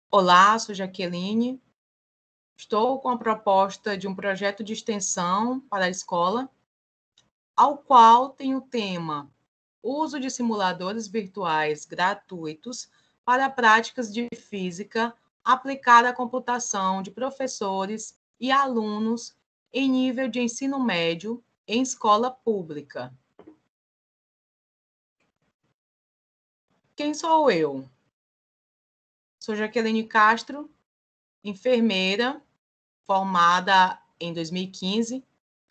Olá, sou Jaqueline. Estou com a proposta de um projeto de extensão para a escola, ao qual tem o tema Uso de simuladores virtuais gratuitos para práticas de física aplicada à computação de professores e alunos em nível de ensino médio em escola pública. Quem sou eu? Sou Jaqueline Castro, enfermeira, formada em 2015.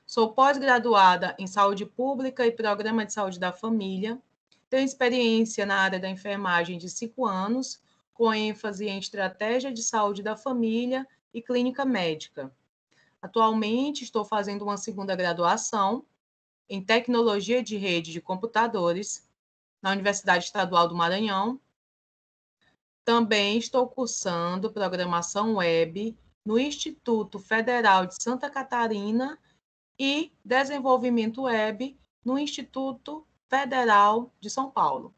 Sou pós-graduada em Saúde Pública e Programa de Saúde da Família. Tenho experiência na área da enfermagem de 5 anos, com ênfase em estratégia de saúde da família e clínica médica. Atualmente, estou fazendo uma segunda graduação em Tecnologia de Rede de Computadores na Universidade Estadual do Maranhão. Também estou cursando Programação Web no Instituto Federal de Santa Catarina e Desenvolvimento Web no Instituto Federal de São Paulo.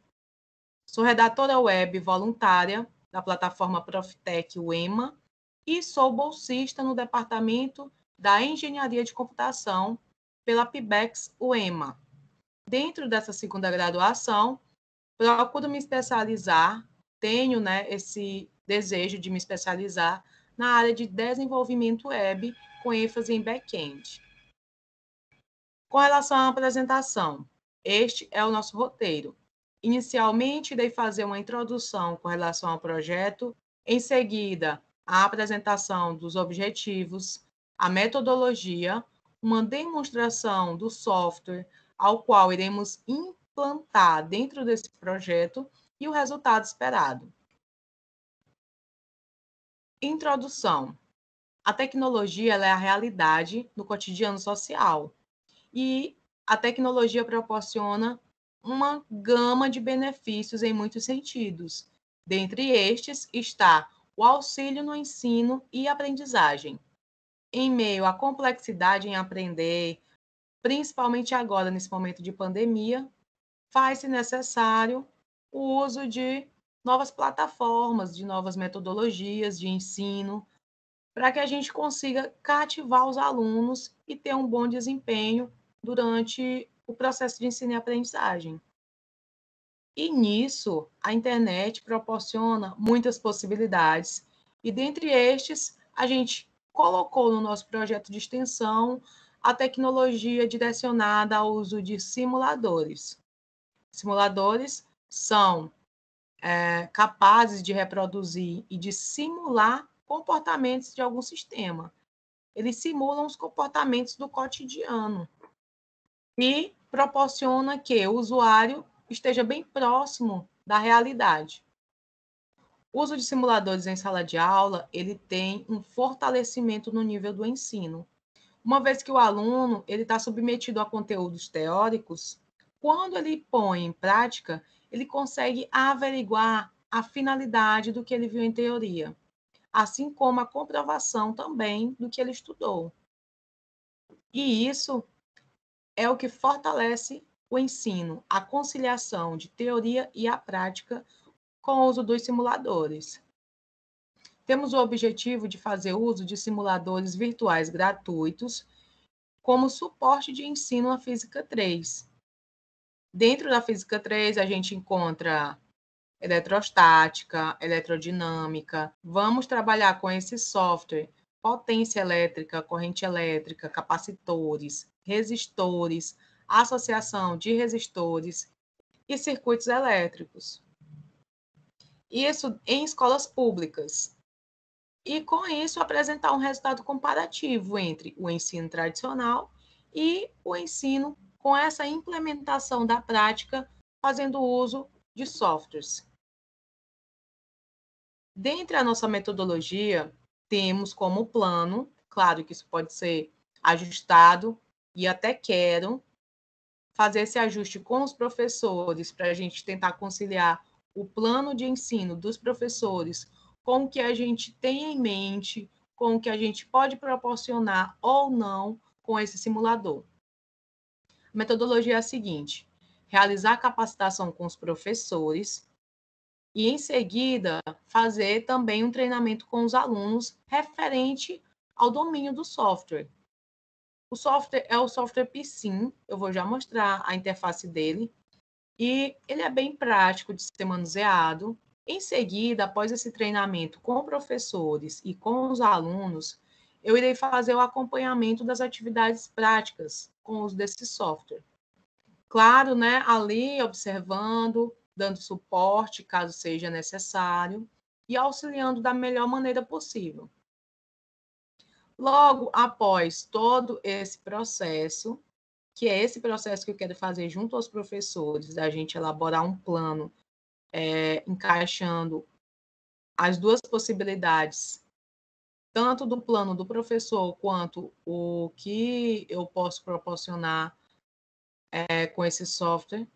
Sou redatora web voluntária da plataforma Proftec UEMA e sou bolsista no Departamento da Engenharia de Computação pela PIBEX UEMA. Dentro dessa segunda graduação, procuro me especializar, tenho esse desejo de me especializar na área de desenvolvimento web com ênfase em back-end. Com relação à apresentação, este é o nosso roteiro. Inicialmente, irei fazer uma introdução com relação ao projeto, em seguida, a apresentação dos objetivos, a metodologia, uma demonstração do software ao qual iremos implantar dentro desse projeto e o resultado esperado. Introdução. A tecnologia é a realidade no cotidiano social. E a tecnologia proporciona uma gama de benefícios em muitos sentidos. Dentre estes está o auxílio no ensino e aprendizagem. Em meio à complexidade em aprender, principalmente agora, nesse momento de pandemia, faz-se necessário o uso de novas plataformas, de novas metodologias de ensino, para que a gente consiga cativar os alunos e ter um bom desempenho durante o processo de ensino e aprendizagem. E nisso, a internet proporciona muitas possibilidades, e dentre estes, a gente colocou no nosso projeto de extensão a tecnologia direcionada ao uso de simuladores. Simuladores são capazes de reproduzir e de simular comportamentos de algum sistema. Eles simulam os comportamentos do cotidiano e proporciona que o usuário esteja bem próximo da realidade. O uso de simuladores em sala de aula, ele tem um fortalecimento no nível do ensino. Uma vez que o aluno ele está submetido a conteúdos teóricos, quando ele põe em prática, ele consegue averiguar a finalidade do que ele viu em teoria, assim como a comprovação também do que ele estudou. E isso é o que fortalece o ensino, a conciliação de teoria e a prática com o uso dos simuladores. Temos o objetivo de fazer uso de simuladores virtuais gratuitos como suporte de ensino à Física 3. Dentro da Física 3, a gente encontra eletrostática, eletrodinâmica. Vamos trabalhar com esse software, potência elétrica, corrente elétrica, capacitores, resistores, associação de resistores e circuitos elétricos. Isso em escolas públicas. E, com isso, apresentar um resultado comparativo entre o ensino tradicional e o ensino com essa implementação da prática, fazendo uso de softwares. Dentre a nossa metodologia, temos como plano, claro que isso pode ser ajustado, e até quero fazer esse ajuste com os professores, para a gente tentar conciliar o plano de ensino dos professores com o que a gente tem em mente, com o que a gente pode proporcionar ou não com esse simulador. A metodologia é a seguinte: realizar capacitação com os professores E, em seguida, fazer também um treinamento com os alunos referente ao domínio do software. O software é o software Piscin, eu vou já mostrar a interface dele, e ele é bem prático de ser manuseado. Em seguida, após esse treinamento com professores e com os alunos, eu irei fazer o acompanhamento das atividades práticas com o uso desse software. Claro, né, ali observando, dando suporte caso seja necessário e auxiliando da melhor maneira possível. Logo após todo esse processo, que é esse processo que eu quero fazer junto aos professores, da gente elaborar um plano encaixando as duas possibilidades, tanto do plano do professor quanto o que eu posso proporcionar com esse software,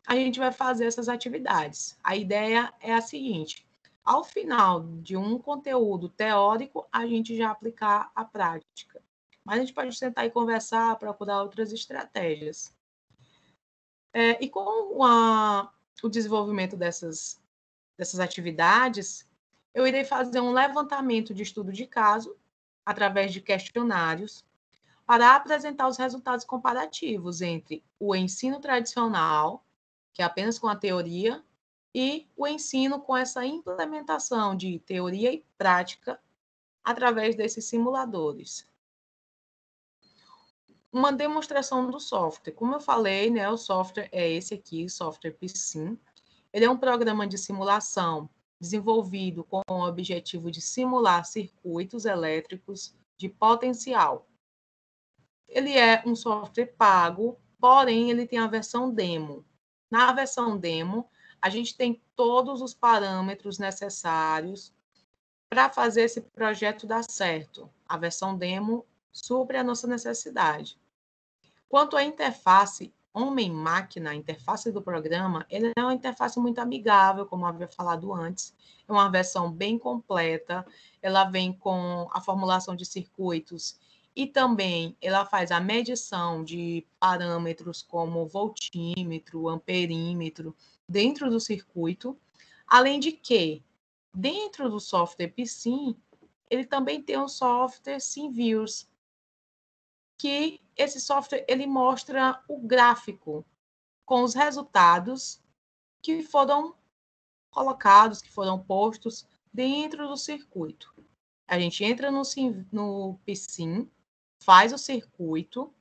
a gente vai fazer essas atividades. A ideia é a seguinte: ao final de um conteúdo teórico, a gente já aplicar a prática. Mas a gente pode sentar e conversar, procurar outras estratégias. E com o desenvolvimento dessas atividades, eu irei fazer um levantamento de estudo de caso, através de questionários, para apresentar os resultados comparativos entre o ensino tradicional, que é apenas com a teoria, e o ensino com essa implementação de teoria e prática através desses simuladores. Uma demonstração do software. Como eu falei, né, o software é esse aqui, o software Piscin. Ele é um programa de simulação desenvolvido com o objetivo de simular circuitos elétricos de potencial. Ele é um software pago, porém ele tem a versão demo. Na versão demo, a gente tem todos os parâmetros necessários para fazer esse projeto dar certo. A versão demo supre a nossa necessidade. Quanto à interface homem-máquina, a interface do programa, ele é uma interface muito amigável, como eu havia falado antes. É uma versão bem completa, ela vem com a formulação de circuitos e também ela faz a medição de parâmetros como voltímetro, amperímetro, dentro do circuito, além de que, dentro do software Piscin, ele também tem o software SimViews, que esse software ele mostra o gráfico com os resultados que foram colocados, que foram postos dentro do circuito. A gente entra no Piscin, faz o circuito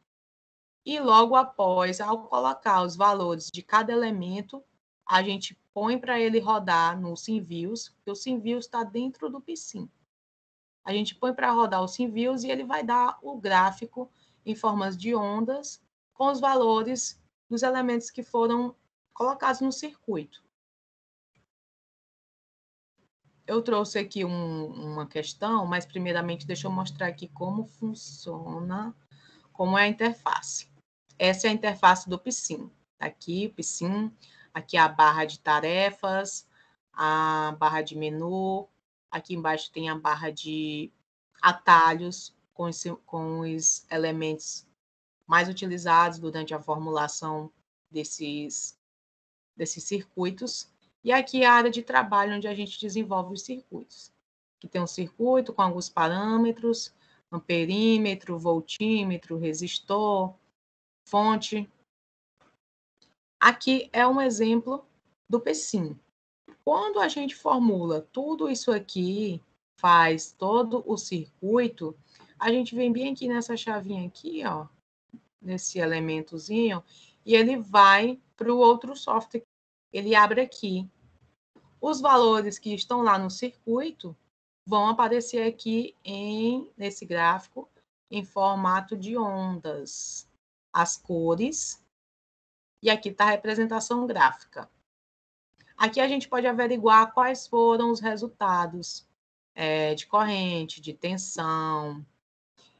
e logo após, ao colocar os valores de cada elemento, a gente põe para ele rodar no SimViews, porque o SimViews está dentro do Piscin. A gente põe para rodar o SimViews e ele vai dar o gráfico em formas de ondas com os valores dos elementos que foram colocados no circuito. Eu trouxe aqui uma questão, mas primeiramente deixa eu mostrar aqui como funciona, como é a interface. Essa é a interface do Piscin. Aqui, o Piscin, aqui a barra de tarefas, a barra de menu, aqui embaixo tem a barra de atalhos com os elementos mais utilizados durante a formulação desses circuitos. E aqui é a área de trabalho onde a gente desenvolve os circuitos. Aqui tem um circuito com alguns parâmetros, amperímetro, voltímetro, resistor, fonte. Aqui é um exemplo do Piscin. Quando a gente formula tudo isso aqui, faz todo o circuito, a gente vem bem aqui nessa chavinha aqui, ó, nesse elementozinho, e ele vai para o outro software. Ele abre aqui. Os valores que estão lá no circuito vão aparecer aqui nesse gráfico em formato de ondas. As cores, e aqui está a representação gráfica. Aqui a gente pode averiguar quais foram os resultados de corrente, de tensão.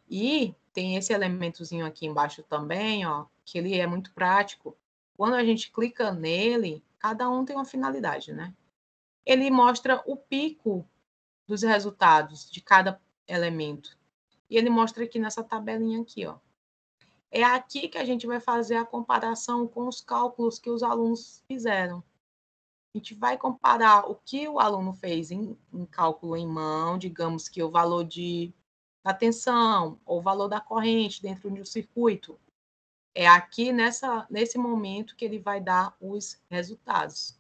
E tem esse elementozinho aqui embaixo também, ó, que ele é muito prático. Quando a gente clica nele, cada um tem uma finalidade, né? Ele mostra o pico dos resultados de cada elemento. E ele mostra aqui nessa tabelinha aqui, ó. É aqui que a gente vai fazer a comparação com os cálculos que os alunos fizeram. A gente vai comparar o que o aluno fez em cálculo em mão, digamos que o valor da tensão ou o valor da corrente dentro de um circuito. É aqui nesse momento que ele vai dar os resultados.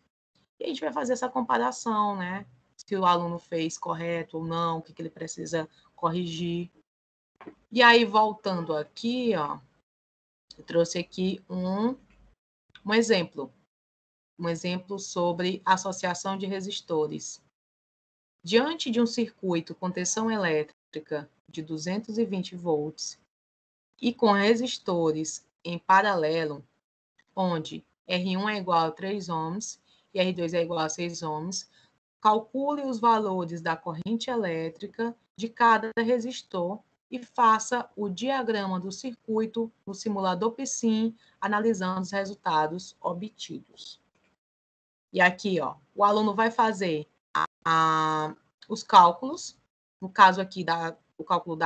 E a gente vai fazer essa comparação, né? Se o aluno fez correto ou não, o que ele precisa corrigir. E aí, voltando aqui, ó, eu trouxe aqui um exemplo. Um exemplo sobre associação de resistores. Diante de um circuito com tensão elétrica de 220 volts e com resistores em paralelo, onde R1 é igual a 3 ohms e R2 é igual a 6 ohms, calcule os valores da corrente elétrica de cada resistor e faça o diagrama do circuito no simulador Piscin, analisando os resultados obtidos. E aqui, ó, o aluno vai fazer os cálculos, no caso aqui, o cálculo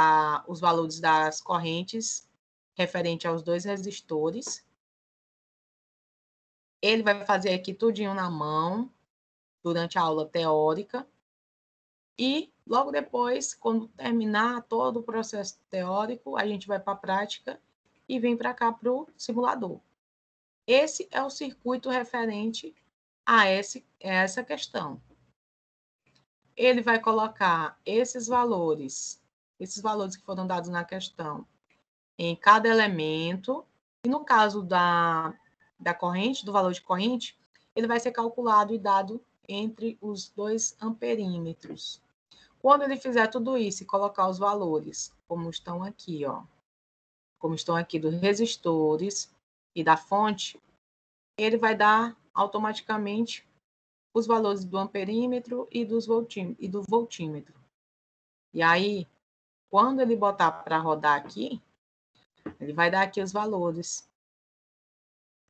os valores das correntes referente aos dois resistores. Ele vai fazer aqui tudinho na mão, durante a aula teórica. E, logo depois, quando terminar todo o processo teórico, a gente vai para a prática e vem para cá para o simulador. Esse é o circuito referente a essa questão. Ele vai colocar esses valores que foram dados na questão, em cada elemento, e no caso da corrente, do valor de corrente, ele vai ser calculado e dado entre os 2 amperímetros. Quando ele fizer tudo isso e colocar os valores, como estão aqui, ó, como estão aqui dos resistores e da fonte, ele vai dar automaticamente os valores do amperímetro e do voltímetro. E aí, quando ele botar para rodar aqui, ele vai dar aqui os valores,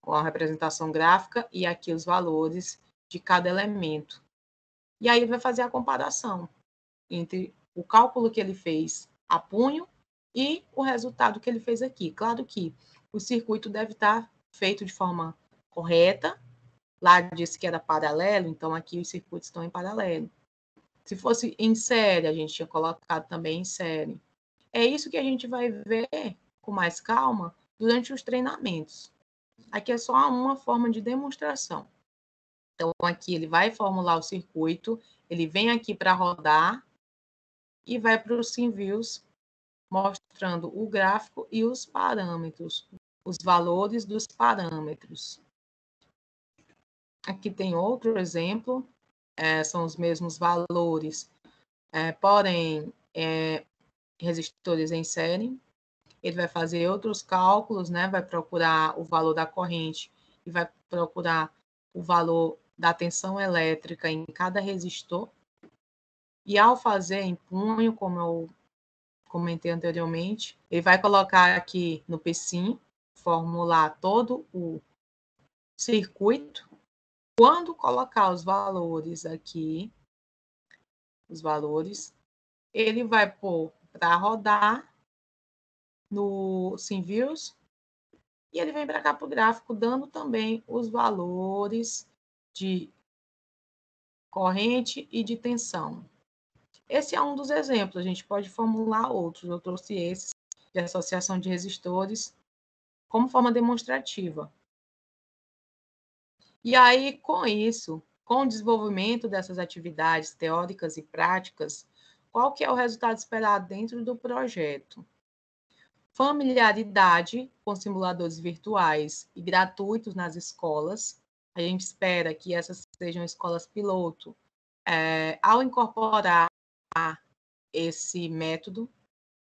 com a representação gráfica e aqui os valores de cada elemento. E aí ele vai fazer a comparação entre o cálculo que ele fez a punho e o resultado que ele fez aqui. Claro que o circuito deve estar feito de forma correta. Lá disse que era paralelo, então aqui os circuitos estão em paralelo. Se fosse em série, a gente tinha colocado também em série. É isso que a gente vai ver com mais calma durante os treinamentos. Aqui é só uma forma de demonstração. Então, aqui ele vai formular o circuito, ele vem aqui para rodar e vai para os SimViews, mostrando o gráfico e os parâmetros, os valores dos parâmetros. Aqui tem outro exemplo, são os mesmos valores, porém, resistores em série. Ele vai fazer outros cálculos, né? Vai procurar o valor da corrente e vai procurar o valor da tensão elétrica em cada resistor. E ao fazer em punho, como eu comentei anteriormente, ele vai colocar aqui no Piscin, formular todo o circuito. Quando colocar os valores aqui, ele vai pôr para rodar no SimViews e ele vem para cá para o gráfico, dando também os valores de corrente e de tensão. Esse é um dos exemplos, a gente pode formular outros. Eu trouxe esses de associação de resistores como forma demonstrativa. E aí, com isso, com o desenvolvimento dessas atividades teóricas e práticas, qual que é o resultado esperado dentro do projeto? Familiaridade com simuladores virtuais e gratuitos nas escolas. A gente espera que essas sejam escolas piloto, ao incorporar esse método,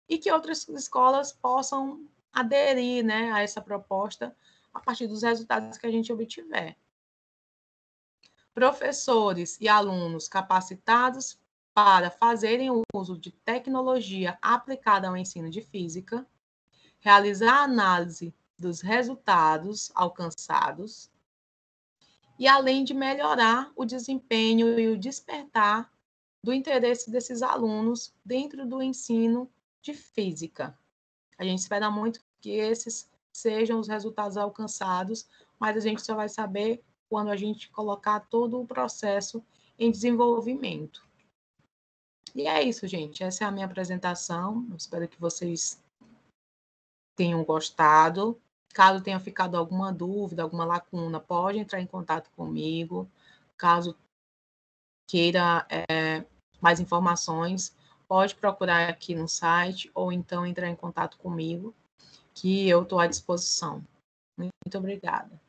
e que outras escolas possam aderir, né, a essa proposta a partir dos resultados que a gente obtiver. Professores e alunos capacitados para fazerem o uso de tecnologia aplicada ao ensino de física, realizar a análise dos resultados alcançados e, além de melhorar o desempenho e o despertar do interesse desses alunos dentro do ensino de física. A gente espera muito que esses sejam os resultados alcançados, mas a gente só vai saber quando a gente colocar todo o processo em desenvolvimento. E é isso, gente. Essa é a minha apresentação. Eu espero que vocês tenham gostado. Caso tenha ficado alguma dúvida, alguma lacuna, pode entrar em contato comigo. Caso queira mais informações, pode procurar aqui no site ou então entrar em contato comigo, que eu estou à disposição. Muito obrigada.